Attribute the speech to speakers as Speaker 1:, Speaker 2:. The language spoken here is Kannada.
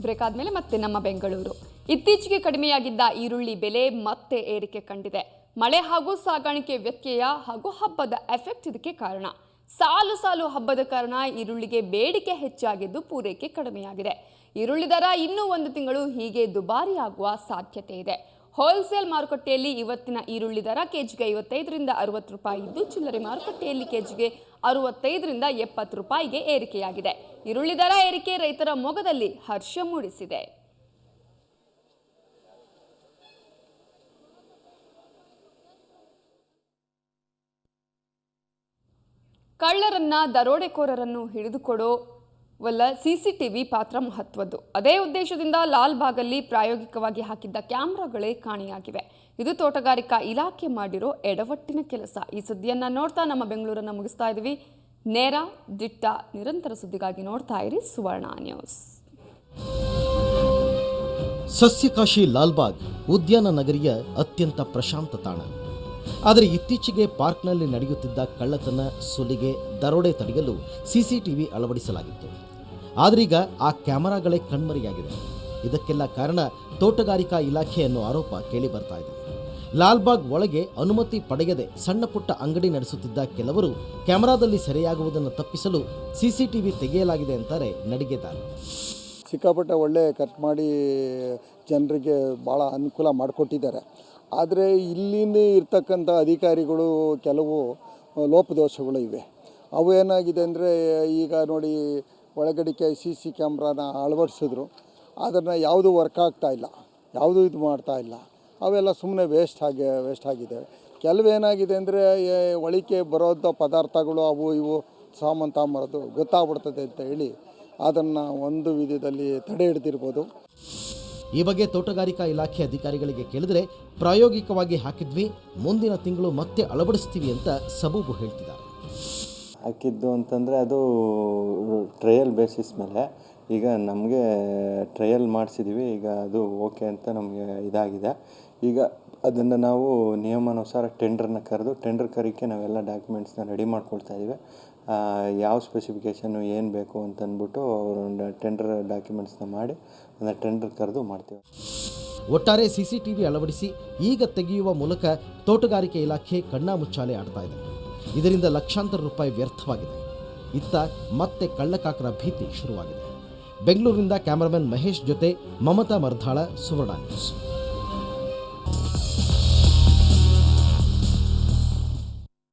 Speaker 1: ಬ್ರೇಕ್ ಆದಮೇಲೆ ಮತ್ತೆ ನಮ್ಮ ಬೆಂಗಳೂರು. ಇತ್ತೀಚೆಗೆ ಕಡಿಮೆಯಾಗಿದ್ದ ಈರುಳ್ಳಿ ಬೆಲೆ ಮತ್ತೆ ಏರಿಕೆ ಕಂಡಿದೆ. ಮಳೆ ಹಾಗೂ ಸಾಗಾಣಿಕೆ ವ್ಯತ್ಯಯ ಹಾಗೂ ಹಬ್ಬದ ಎಫೆಕ್ಟ್ ಇದಕ್ಕೆ ಕಾರಣ. ಸಾಲು ಸಾಲು ಹಬ್ಬದ ಕಾರಣ ಈರುಳ್ಳಿಗೆ ಬೇಡಿಕೆ ಹೆಚ್ಚಾಗಿದ್ದು ಪೂರೈಕೆ ಕಡಿಮೆಯಾಗಿದೆ. ಈರುಳ್ಳಿ ದರ ಇನ್ನೂ ಒಂದು ತಿಂಗಳು ಹೀಗೆ ದುಬಾರಿಯಾಗುವ ಸಾಧ್ಯತೆ ಇದೆ. ಹೋಲ್ಸೇಲ್ ಮಾರುಕಟ್ಟೆಯಲ್ಲಿ ಇವತ್ತಿನ ಈರುಳ್ಳಿ ದರ ಕೆಜಿಗೆ 55 ರಿಂದ 60 ರೂಪಾಯಿ ಇದ್ದು, ಚಿಲ್ಲರೆ ಮಾರುಕಟ್ಟೆಯಲ್ಲಿ ಕೆಜಿಗೆ 65 ರಿಂದ 70 ರೂಪಾಯಿಗೆ ಏರಿಕೆಯಾಗಿದೆ. ಈರುಳ್ಳಿ ದರ ಏರಿಕೆ ರೈತರ ಮೊಗದಲ್ಲಿ ಹರ್ಷ ಮೂಡಿಸಿದೆ. ಕಳ್ಳರನ್ನ ದರೋಡೆಕೋರರನ್ನು ಹಿಡಿದುಕೊಡೋ ಸಿಸಿಟಿವಿ ಪಾತ್ರ ಮಹತ್ವದ್ದು. ಅದೇ ಉದ್ದೇಶದಿಂದ ಲಾಲ್ಬಾಗಲ್ಲಿ ಪ್ರಾಯೋಗಿಕವಾಗಿ ಹಾಕಿದ್ದ ಕ್ಯಾಮೆರಾಗಳೇ ಕಾಣೆಯಾಗಿವೆ. ಇದು ತೋಟಗಾರಿಕಾ ಇಲಾಖೆ ಮಾಡಿರೋ ಎಡವಟ್ಟಿನ ಕೆಲಸ. ಈ ಸುದ್ದಿಯನ್ನ ನೋಡ್ತಾ ನಮ್ಮ ಬೆಂಗಳೂರನ್ನ ಮುಗಿಸ್ತಾ ಇದ್ದೀವಿ. ನೇರ ದಿಟ್ಟ ನಿರಂತರ ಸುದ್ದಿಗಾಗಿ ನೋಡ್ತಾ ಇರಿ ಸುವರ್ಣ ನ್ಯೂಸ್.
Speaker 2: ಸಸ್ಯಕಾಶಿ ಲಾಲ್ಬಾಗ್ ಉದ್ಯಾನ ನಗರಿಯ ಅತ್ಯಂತ ಪ್ರಶಾಂತ ತಾಣ. ಆದರೆ ಇತ್ತೀಚೆಗೆ ಪಾರ್ಕ್ನಲ್ಲಿ ನಡೆಯುತ್ತಿದ್ದ ಕಳ್ಳತನ, ಸುಲಿಗೆ, ದರೋಡೆ ತಡೆಯಲು ಸಿಸಿಟಿವಿ ಅಳವಡಿಸಲಾಗಿತ್ತು. ಆದ್ರೀಗ ಆ ಕ್ಯಾಮೆರಾಗಳೇ ಕಣ್ಮರೆಯಾಗಿದೆ. ಇದಕ್ಕೆಲ್ಲ ಕಾರಣ ತೋಟಗಾರಿಕಾ ಇಲಾಖೆ ಅನ್ನೋ ಆರೋಪ ಕೇಳಿ ಬರ್ತಾ ಇದೆ. ಲಾಲ್ಬಾಗ್ ಒಳಗೆ ಅನುಮತಿ ಪಡೆಯದೆ ಸಣ್ಣ ಪುಟ್ಟ ಅಂಗಡಿ ನಡೆಸುತ್ತಿದ್ದ ಕೆಲವರು ಕ್ಯಾಮೆರಾದಲ್ಲಿ ಸೆರೆಯಾಗುವುದನ್ನು ತಪ್ಪಿಸಲು ಸಿಸಿಟಿವಿ ತೆಗೆಯಲಾಗಿದೆ ಅಂತಾರೆ ನಡಿಗೆದಾರ.
Speaker 3: ಸಿಕ್ಕಾಪಟ್ಟೆ ಒಳ್ಳೆ ಖರ್ಚು ಮಾಡಿ ಜನರಿಗೆ ಭಾಳ ಅನುಕೂಲ ಮಾಡಿಕೊಟ್ಟಿದ್ದಾರೆ. ಆದರೆ ಇಲ್ಲಿಂದ ಇರ್ತಕ್ಕಂಥ ಅಧಿಕಾರಿಗಳು ಕೆಲವು ಲೋಪದೋಷಗಳು ಇವೆ. ಅವು ಏನಾಗಿದೆ ಅಂದರೆ, ಈಗ ನೋಡಿ ಒಳಗಡಿಕೆ CC ಕ್ಯಾಮ್ರಾನ ಅಳವಡಿಸಿದ್ರು, ಅದನ್ನು ಯಾವುದೂ ವರ್ಕ್ ಆಗ್ತಾಯಿಲ್ಲ, ಯಾವುದೂ ಇದು ಮಾಡ್ತಾಯಿಲ್ಲ. ಅವೆಲ್ಲ ಸುಮ್ಮನೆ ವೇಸ್ಟ್ ಆಗಿದೆ. ಕೆಲವೇನಾಗಿದೆ ಅಂದರೆ, ಒಳಿಕೆ ಬರೋಂಥ ಪದಾರ್ಥಗಳು ಅವು ಇವು ಸಾಮಾನು ತಗೊಂಬರೋದು ಗೊತ್ತಾಗ್ಬಿಡ್ತದೆ ಅಂತ ಹೇಳಿ ಅದನ್ನು ಒಂದು ವಿಧದಲ್ಲಿ ತಡೆ ಹಿಡ್ದಿರ್ಬೋದು.
Speaker 2: ಈ ಬಗ್ಗೆ ತೋಟಗಾರಿಕಾ ಇಲಾಖೆ ಅಧಿಕಾರಿಗಳಿಗೆ ಕೇಳಿದರೆ, ಪ್ರಾಯೋಗಿಕವಾಗಿ ಹಾಕಿದ್ವಿ, ಮುಂದಿನ ತಿಂಗಳು ಮತ್ತೆ ಅಳವಡಿಸ್ತೀವಿ ಅಂತ ಸಬೂಬು ಹೇಳ್ತಿದ್ದಾರೆ.
Speaker 4: ಹಾಕಿದ್ದು ಅಂತಂದರೆ ಅದು ಟ್ರಯಲ್ ಬೇಸಿಸ್ ಮೇಲೆ ಈಗ ನಮಗೆ ಟ್ರಯಲ್ ಮಾಡಿಸಿದ್ದೀವಿ. ಈಗ ಅದು ಓಕೆ ಅಂತ ನಮಗೆ ಇದಾಗಿದೆ. ಈಗ ಅದನ್ನು ನಾವು ನಿಯಮಾನುಸಾರ ಟೆಂಡರ್ನ ಕರೆದು ಟೆಂಡರ್ ಕರಿಕೆ ನಾವೆಲ್ಲ ಡಾಕ್ಯುಮೆಂಟ್ಸ್ನ ರೆಡಿ ಮಾಡ್ಕೊಳ್ತಾ ಇದ್ದೀವಿ. ಯಾವ ಸ್ಪೆಸಿಫಿಕೇಷನ್ನು ಏನು ಬೇಕು ಅಂತಂದ್ಬಿಟ್ಟು ಅವರು ಟೆಂಡರ್ ಡಾಕ್ಯುಮೆಂಟ್ಸ್ನ ಮಾಡಿ ಅದನ್ನು ಟೆಂಡರ್ ಕರೆದು ಮಾಡ್ತೀವಿ.
Speaker 2: ಒಟ್ಟಾರೆ ಸಿಸಿಟಿವಿ ಅಳವಡಿಸಿ ಈಗ ತೆಗೆಯುವ ಮೂಲಕ ತೋಟಗಾರಿಕೆ ಇಲಾಖೆ ಕಣ್ಣಾಮುಚ್ಚಾಲೆ ಆಡ್ತಾ ಇದೆ. ಇದರಿಂದ ಲಕ್ಷಾಂತರ ರೂಪಾಯಿ ವ್ಯರ್ಥವಾಗಿದೆ. ಇತ್ತ ಮತ್ತೆ ಕಳ್ಳಕಾಕರ ಭೀತಿ ಶುರುವಾಗಿದೆ. ಬೆಂಗಳೂರಿನಿಂದ ಕ್ಯಾಮರಾಮನ್ ಮಹೇಶ್ ಜೊತೆ ಮಮತಾ ಮರ್ಧಾಳ, ಸುವರ್ಣ ನ್ಯೂಸ್.